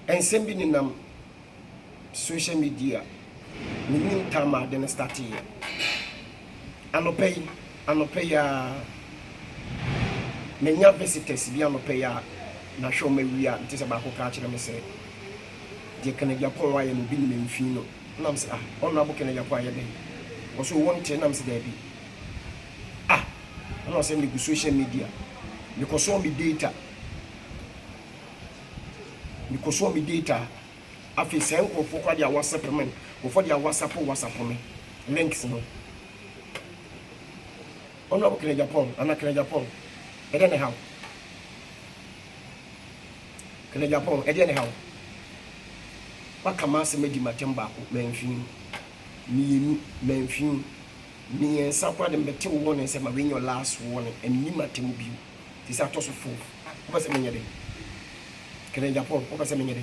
ensem bi ni nam social media minim tama de start here anopay menya visitors bi anopay na show me wia nti se ba ko ka kire me se de kana Japan wa ye no bi ni mfin no nam se ono abo kana Japan ye den also wonte nam se da bi ono se me social media because on me data afi se nkofo kwa dia WhatsApp men ofo dia WhatsApp me links no ono abo kana Japan ana kana Japan e dey how kana Japan e dey how wakama se medi matemba ko menfin ni ensa kwa de mbete wo ne se ma when your last one and ni matem bi this atoso fo ko se menye de kana Japan ko se menye de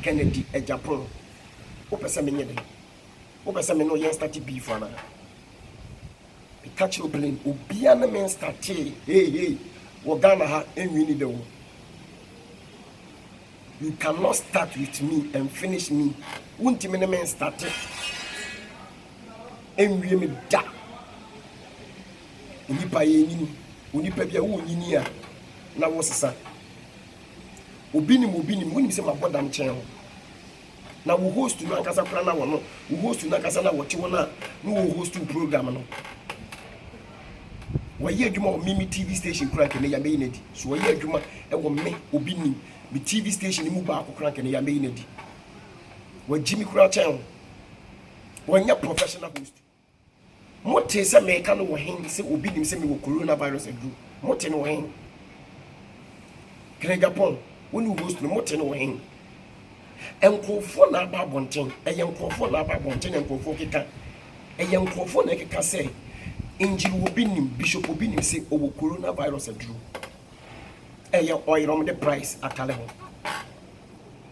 Kennedy e Japan ko se menye de ko se me no yen start bi fo na be catch your blame obia na men start hey wo Ghana ha enwi ni de wo. You cannot start with me and finish me. Won't me men start it. And we me da. Unipa ye unipa bia wo nyini a na wo sesa. Obi ni woni se mabodam chen ho. Na wo host na kasa kra na wo no. Wo host na kasa na wo che wo na wo host program no. Wo ye adwuma o Mimi TV station kra ke ne ya be yinedi. So wo ye adwuma e wo me obi ni the TV station ni mu ba akokran ke ne ya meyi nadi wa Jimmy kura chen wanya professional host mote se me ka no wo hen se obi nim se me wo coronavirus adu mote no hen kre Japan woni host no mote no hen enkofo na ba bonten eyenkofo na ba bonten enkofo keka eyenkofo na keka se injiri obi nim bishop obi nim se owo coronavirus adu oil the price at Taleho.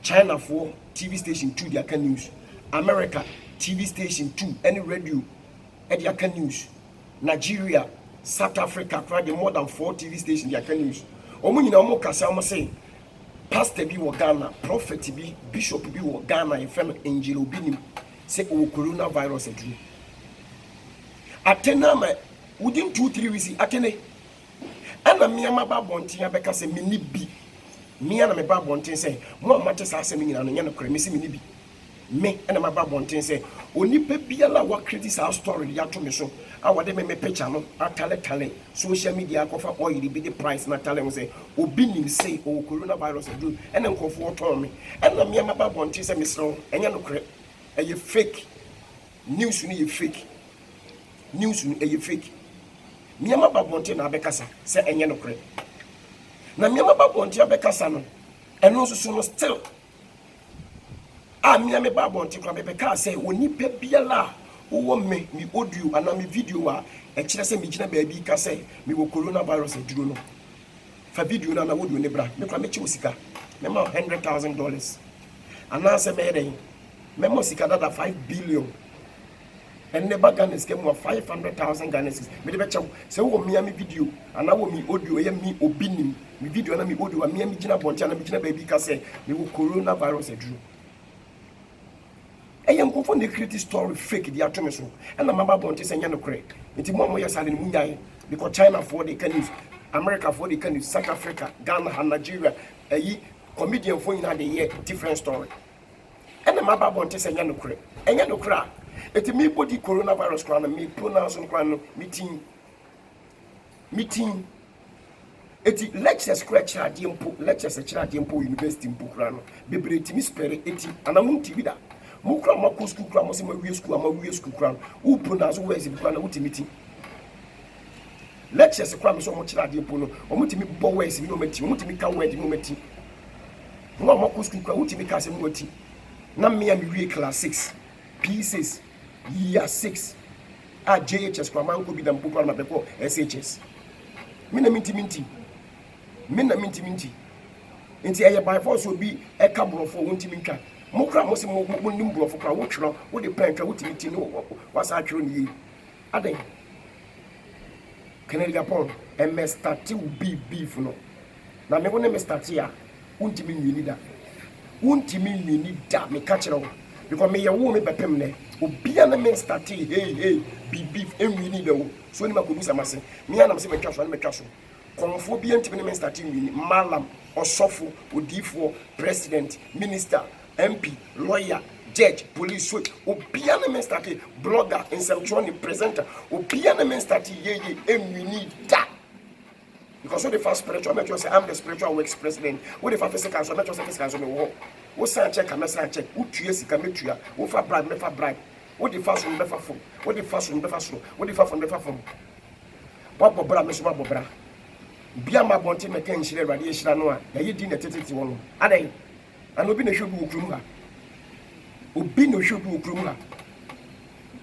China for TV station 2 the Aka News. America TV station 2 any radio at the Aka News. Nigeria, South Africa, more than 4 TV stations the Aka News. Omuni na omo kasa omo say pastor bi wo Ghana, prophet bi, bishop bi wo Ghana, e friend angel obi nim say o coronavirus adu. Atena ma within 2-3 weeks atene ana miama ba bontin abeka se mini bi mia na me ba bontin se mo amate sa se nyina no nya no kra me se mini bi me ana ma ba bontin se onipa biala wa criticize story ya to me so awade me picture no atale social media akofa oil bi the price na tale mo se obi nim say o coronavirus adu ene nkofo oton me ana miama ba bontin se mesro enya no kra eye fake news ni ye fake news ni eye fake miama babonte na abekasa se enye nokre na miama babonte abekasa no eno susu no still miama babonte kwa bebeka se onipa biala wo me mi audio ana mi video a e kire se mi gina baabi ka se mi wo coronavirus aduro no fa video na audio ne bra me kwa me chi osika me ma $100,000 ana se me den me mo sika dada 5 billion and never Ghana came with 500,000 Ghana cedis. Me de becha se wo mi video ana wo mi audio ye mi obinim mi video na mi audio a mi gina boncha na mi gina baby ka se me wo coronavirus adru eyam ko fon the create story fake dia to me so and na mama boncha se nya no kre nti mo ye sale ni munyaye because China for the can use America for the can use South Africa Ghana and Nigeria comedian for ina the different story and na mama boncha se nya no kre enya no kra eti me body coronavirus kwana me pronounce no kwana meeting eti lectures scratch adimpo lectures adimpo university mpo kwana bebre eti mi spere eti anamu tv da mu kra ma ko school kra mo se ma wie school kwana u pronounce words bi kwana uti meeting lectures kwana so mo kira adimpo no o mutimi bo words bi no meti o mutimi ka words bi no meti mo ma ko school kwana uti mi ka se mo wati na me ya mi wie class 6 pieces year 6 JHS kwa mango bi dam pokwa na beko SHS mina minti nti eye by force obi e ka brofo wonti minka mo kra mo se mo nim brofo kra wo twro wo de pen twa woti miti no wasa twro ni yi aden Japan e me start beef no na me wona me start ya untimi nwini da untimi nwini da me ka kire wo because me ye wo me bepem ne obia na me start hey bibi enwini da wo so ni makobusa mase me anam se me twa so na me twa so konfo bia ntimi me start nwini malam osofo odifo president minister MP lawyer judge police so obia na me start blogger insemtronic presenter obia na me start ye enwini da. Because what the first spiritual, make you say I'm the spiritual works president. What the first physical, so make you say physical, so me walk. What sign check, I sign check. Who trees can make you? What for bribe, me for bribe. What the first one, me for phone. What the first one, me for slow. What the first one, me for phone. What bobra, me so bobra. Bia ma bonti me ken shire radi shira no a. Ya yedi na tetete won. Adai. An obi na hwebu okrum ha. Obi no hwebu okrum ha.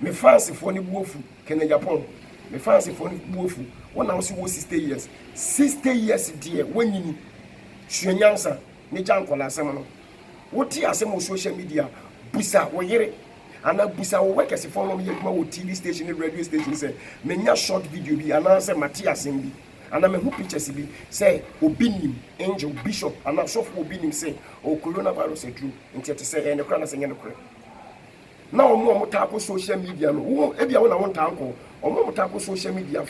Me fancy for ni buofu ken Japan. Me fancy for ni buofu. When I was 60 years. 60 years dear when you shuanyansa ni jankola asem what you asem on social media busa wo yere ana busa wo work as for no me wo TV station and radio station say menya short video bi ana say Matthias bi ana me hu pictures bi say obinim angel bishop ana so for obinim say o coronavirus e true nti te say e kra na say ne kra na omo ta ko social media no wo e bia wo na won ta anko omo ta ko social media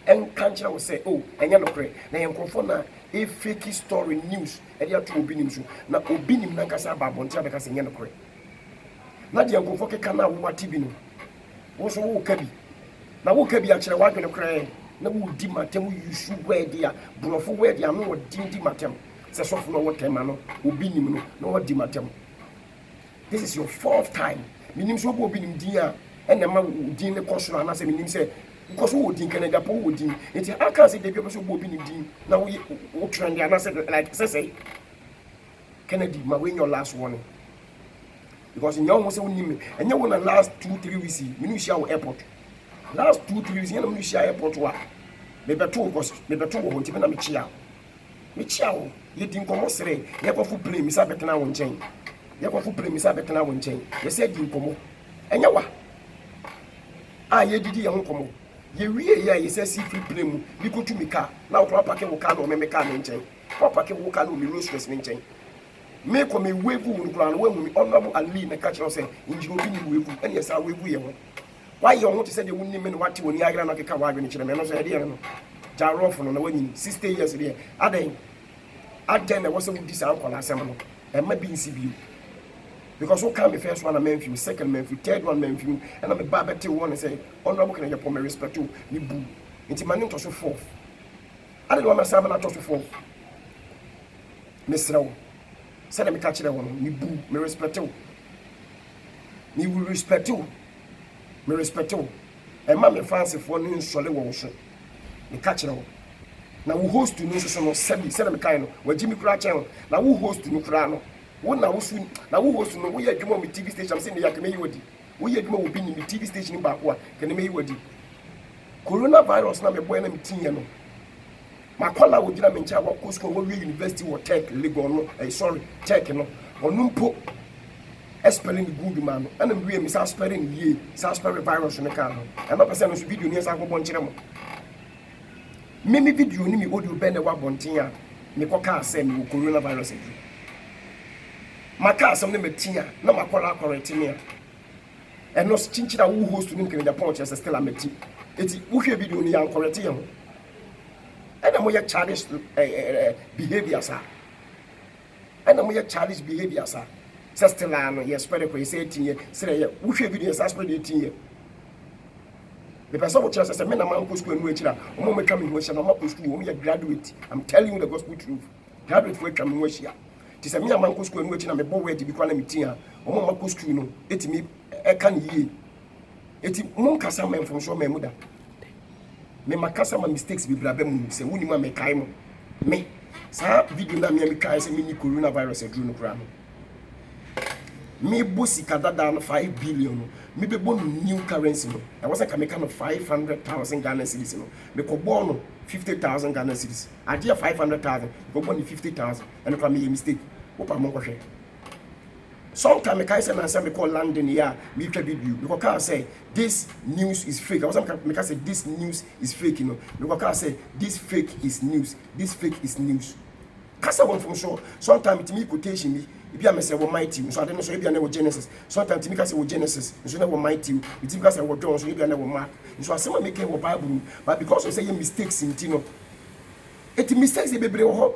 and can't you say, oh, and you're not great. Now, you're a fake story news, and you're to Obinim. Now, Obinim Nankasa Babontia because you're not great. Now, you're going for Kana, what Tibino. Also, who can be? Now, who can be actually walking a cry? Now, who did my tell you should wear dear, but for where they are no dinty matem. Says of no what came, Obinim, no what dimatem. This is your 4th time. Minim so Obinim dear, and the man who didn't the question and answer me say. Because who would in Canada, who would in it? I can't say the people who will be in now. We trend and I said, like, say, Kennedy, my win your last warning. Because in your most name, and you want to last 2-3 weeks, Minutia airport. Last 2-3 weeks, you know, Minutia airport. Maybe 2 was maybe 2 won't even a Michia. Michia, you didn't come on, say, you have a play, Miss Abetana won't change. You have a play, Miss Abetana won't change. You said you come on. And you what? Ah, you did your home. You really you say see free play mu bi ko tu mi car na wo park wo car no me car no nchen wo park wo car no mi road stress nchen me ko me wevu wo nkura no wahu mi honorable Ali na ka kire say injiro bi ni wevu ene yesa wevu ye ho why you want to say the wonni me no wate woni agra na keka wa adwene kire me no so e de no jarof no na wanyi 60 years de aden na wo say wo disa ankola asem no e ma bi nsi bi because who can be first one a Memphis, second Memphis, third one Memphis, and I'm a babette one and say, honorable can you me respect to me boo. It's my name to so forth. I don't know my seven to so forth. Miss Row. Said me catch that one, me boo, me respect you. Me will respect you. Me respect you. And mammy fancy for no solid wash. Me catch it all. Now who host to no so no said me kind of where Jimmy Cratch now who host to no crano. One now soon now who was no we are doing with TV station. I'm saying the Yakame Wadi. We are doing with being in the TV station in Bakwa. Can you Wadi? Coronavirus now me boy na mitiano. Makola would not mention what Cusco University or Tech legal sorry Tech no or numpo spelling the good man and I'm really spelling ye spelling virus in the car. And not percent video near Sako Bonchino. Mimi video ni me audio bend a wabontia. Me koka send coronavirus. My car some name tia, no makola correct me. And no chinchilla who host to him in the punch as a still a meti. It's who hear video ni and correct him. And I'm more childish behavior, sir. And I'm more childish behavior, sir. Sestelano, yes, spread a crazy 18 years. Say, who hear videos as spread 18 years. The person who tells us a man among school and which are moment coming which are not school, only a graduate. I'm telling you the gospel truth. Graduate for coming which here. Tis a mere man school and which I'm a boy to be calling me tia, or Mamma school, no, it me a can ye. It's Moncasa man from Shore Mother. Me makasa ma mistakes be brabem say woni ma me kai mo me sa video na me kai say mini coronavirus e dru no kra no me bosi kadada no 5 billion me be bo new currency no I was like make no 500,000 Ghana cedis no me ko bo no 50,000 Ghana cedis adia 500,000 go bo ni 50,000 and ko me mistake wo pa mo ko hwe sometime I say na me call London here me twa video because can say this news is fake. I was make say this news is fake, you know. Because can say this fake is news. This fake is news. kasa won from so sometimes me quotation me if you say wo mighty so I don't know so if you na wo Genesis sometimes me ka say wo Genesis so na wo mighty if you ka say wo John so if you na wo Mark so asema make wo Bible but because of say your mistakes in tino it mistakes e bebre wo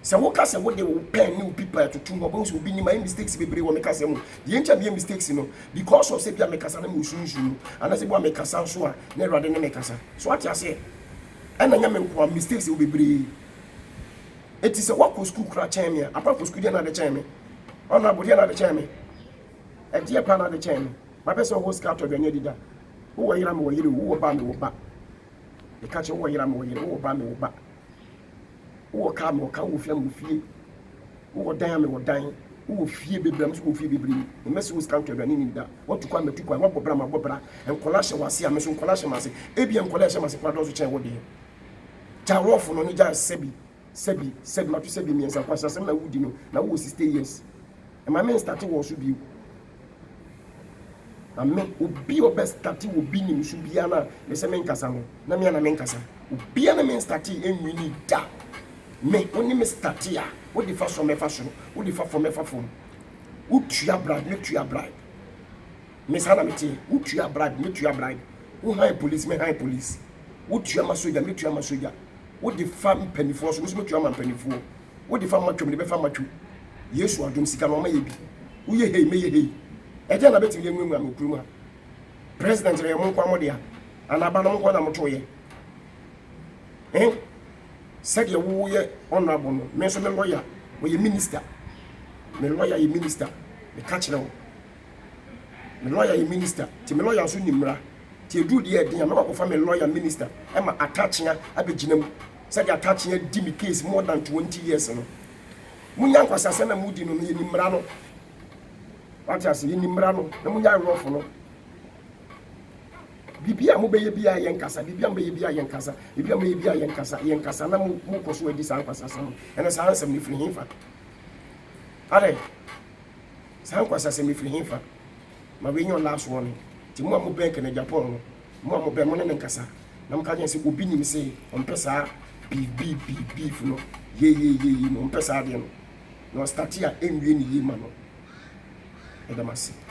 se wo ka say wo de wo pen ni people to tum obo so obi ni my mistakes bebre wo make say mo the encha be mistakes no because of say bia make kasa na mo sunsun and say bia make kasa so a na Awurade na make kasa so what you say and anya me ko mistakes wo bebre. It is a walk of school crack champion. Apart from school, another champion. On a body, another champion. A dear pan, another champion. My person was cut of your leader. Who are you? Who will buy me back? The catcher, who will buy me back. Who will come or come with them with fear? Who will die or dying? Who will fear be blamed? Who will fear be blamed? The message was come to your need that. What to come to quite what Brahma Bobra and Colasha was here. I'm missing Colasha Massy. Abian Colasha Massy, what does the chain? What dear? Jarrof on Nija Sebi. Sebi matu sebi mi ensa kwasa sem na wudi no na wo 60 years e ma men start wo so bi amen obi o best start wo bi ni so bia na me se men kasa no na me na men kasa obi na men start enwini da me woni me start ya wo di fa so me fa so wo di fa for me fa for wo tua bride me tua bride me sana me ti wo tua bride me tua bride wo high police me high police wo tua masoja me tua masoja what the fam penny for so much man penny for what the fam match me be fam match yesu adom sika no ma ye bi wo ye hey me ye hey e je na beti ye nwemu am kuru ma president re mo kwa mo dia anaba no mo na mo to ye said ye wo ye honorable no me so me lawyer wo ye minister me lawyer ye minister me catch now me lawyer ye minister ti me lawyer so nimra ti edu de e dia me ko fa me lawyer minister e ma attachia abeginam said you attach here Jimmy case more than 20 years no munya nkwasa se na mudi no ye nimra no what you say ye nimra no na munya rough no bibia mo beye bia ye nkasa bibia mo beye bia ye nkasa bibia mo ye bia ye nkasa na mo ko so edi san kwasa sam ena sa ansem ni firi hinfa are san kwasa se mi firi hinfa ma we nyon last one ti mo mo bank na Japan no mo be mo ne nkasa na mo ka jen se obi nim se on pesa beef no ye no pesa de no no start ya enwie ni ye ma no edamasi